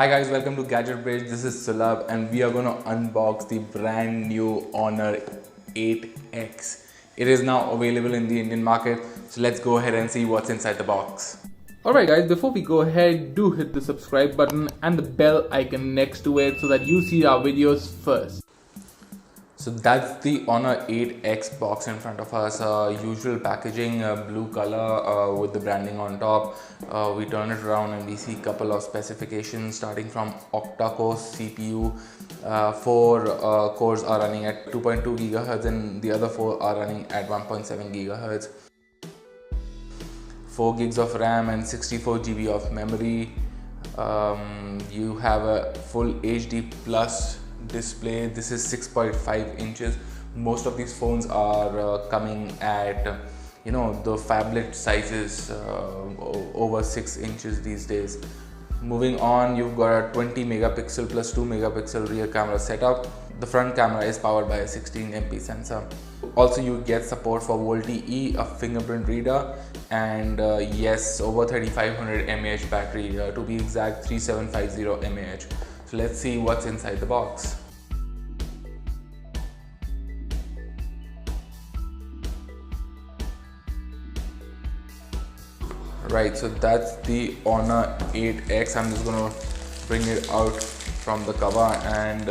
Hi guys, welcome to Gadget Bridge. This is Sulabh and we are going to unbox the brand new Honor 8X. It is now available in the Indian market, so let's go ahead and see what's inside the box. Alright guys, before we go ahead, do hit the subscribe button and the bell icon next to it so that you see our videos first. So that's the Honor 8X box in front of us. Usual packaging, blue color with the branding on top. We turn it around and we see a couple of specifications starting from Octa-Core CPU. 4 cores are running at 2.2 GHz and the other 4 are running at 1.7 GHz. 4 gigs of RAM and 64 GB of memory. You have a full HD plus display. This is 6.5 inches. Most of these phones are coming at the phablet sizes over 6 inches these days. Moving on, you've got a 20 megapixel plus 2 megapixel rear camera setup. The front camera is powered by a 16 MP sensor. Also, you get support for VoLTE, a fingerprint reader, and yes, over 3500 mAh battery, to be exact 3750 mAh. So let's see what's inside the box. Right, so that's the Honor 8X. I'm just gonna bring it out from the cover and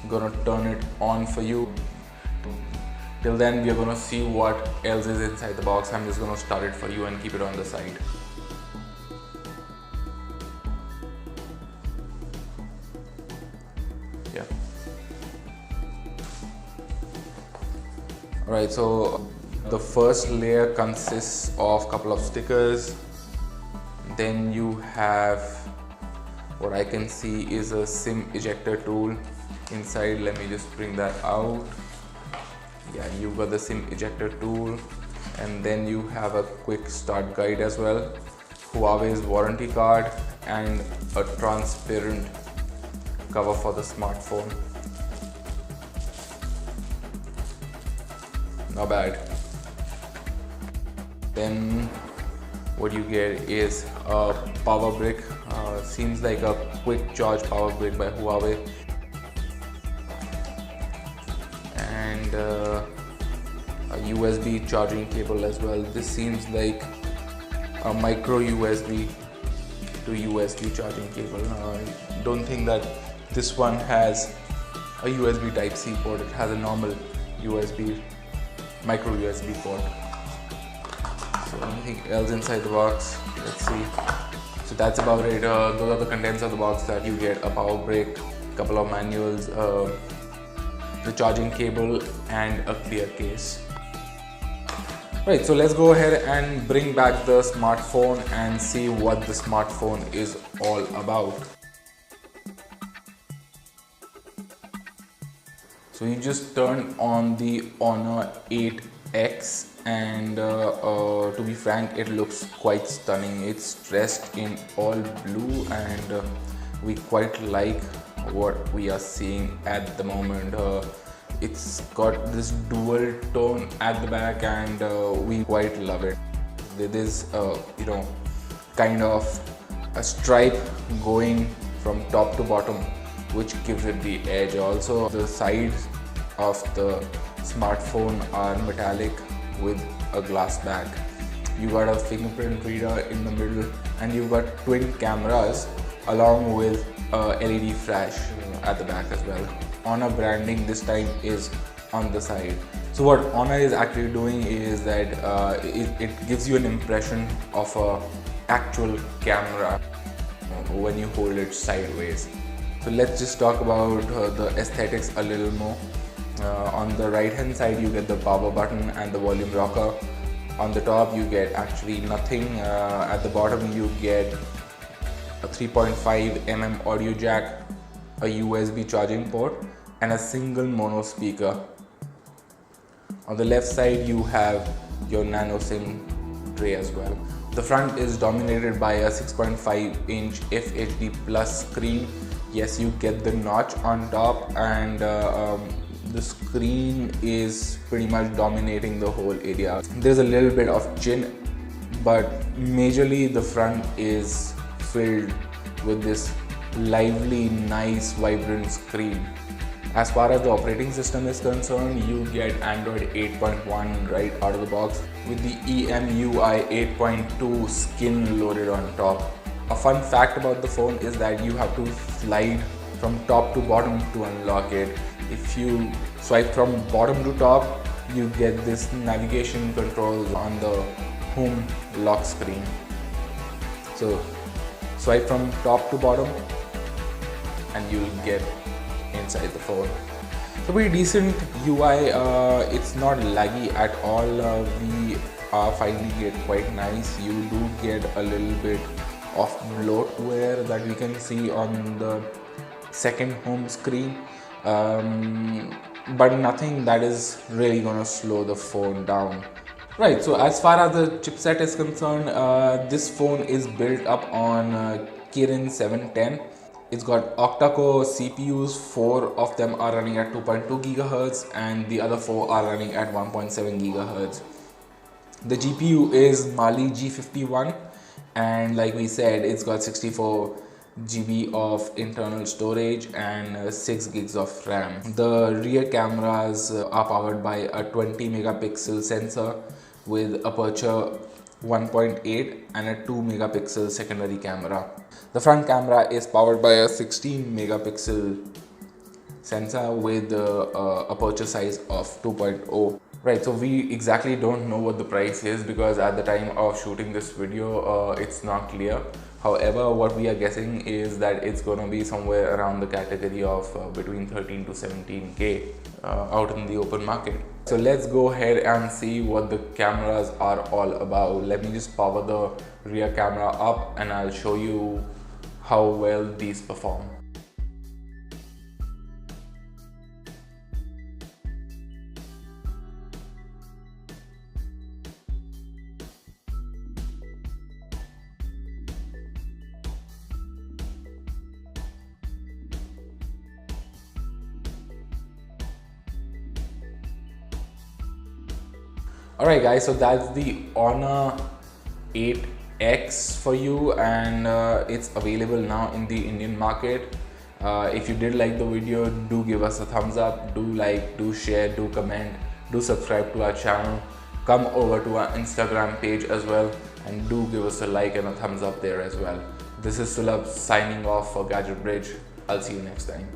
gonna turn it on for you. Till then, we are gonna see what else is inside the box. I'm just gonna start it for you and keep it on the side. Yeah. Alright, so the first layer consists of a couple of stickers. Then you have what I can see is a SIM ejector tool inside. Let me just bring that out. Yeah, you've got the SIM ejector tool, and then you have a quick start guide as well, Huawei's warranty card, and a transparent cover for the smartphone. Not bad. Then what you get is a power brick. Seems like a quick charge power brick by Huawei, and a USB charging cable as well. This seems like a micro USB to USB charging cable. I don't think that this one has a USB Type-C port. It has a normal USB, micro USB port. So anything else inside the box? Let's see. So that's about it. Those are the contents of the box. That you get a power brick, couple of manuals, the charging cable, and a clear case. Right, so let's go ahead and bring back the smartphone and see what the smartphone is all about. So you just turn on the Honor 8X, and to be frank, it looks quite stunning. It's dressed in all blue, and we quite like what we are seeing at the moment. It's got this dual tone at the back, and we quite love it. There is kind of a stripe going from top to bottom, which gives it the edge. Also, the sides of the smartphone are metallic with a glass back. You got a fingerprint reader in the middle, and you've got twin cameras along with a LED flash at the back as well. Honor branding this time is on the side. So what Honor is actually doing is that it gives you an impression of a actual camera when you hold it sideways. So let's just talk about the aesthetics a little more. On the right hand side, you get the power button and the volume rocker. On the top, you get actually nothing. At the bottom, you get a 3.5 mm audio jack, a USB charging port, and a single mono speaker. On the left side, you have your nano SIM tray as well. The front is dominated by a 6.5 inch FHD plus screen. Yes, you get the notch on top, and the screen is pretty much dominating the whole area. There's a little bit of chin, but majorly the front is filled with this lively, nice, vibrant screen. As far as the operating system is concerned, you get Android 8.1 right out of the box with the EMUI 8.2 skin loaded on top. A fun fact about the phone is that you have to slide from top to bottom to unlock it. If you swipe from bottom to top, you get this navigation controls on the home lock screen. So swipe from top to bottom and you'll get inside the phone. So pretty decent UI. It's not laggy at all. We are finding it quite nice. You do get a little bit of bloatware that we can see on the second home screen, but nothing that is really gonna slow the phone down. Right, so as far as the chipset is concerned, this phone is built up on Kirin 710. It's got octa-core CPUs, 4 of them are running at 2.2 GHz and the other 4 are running at 1.7 GHz. The GPU is Mali G51 and like we said, it's got 64 GB of internal storage and 6 gigs of RAM. The rear cameras are powered by a 20 megapixel sensor with aperture 1.8 and a 2 megapixel secondary camera. The front camera is powered by a 16 megapixel sensor with aperture size of 2.0. Right, so we exactly don't know what the price is because at the time of shooting this video it's not clear. However, what we are guessing is that it's going to be somewhere around the category of between 13 to 17k out in the open market. So let's go ahead and see what the cameras are all about. Let me just power the rear camera up and I'll show you how well these perform. Alright guys, so that's the Honor 8X for you and it's available now in the Indian market. If you did like the video, do give us a thumbs up, do like, do share, do comment, do subscribe to our channel. Come over to our Instagram page as well and do give us a like and a thumbs up there as well. This is Sulabh signing off for Gadget Bridge. I'll see you next time.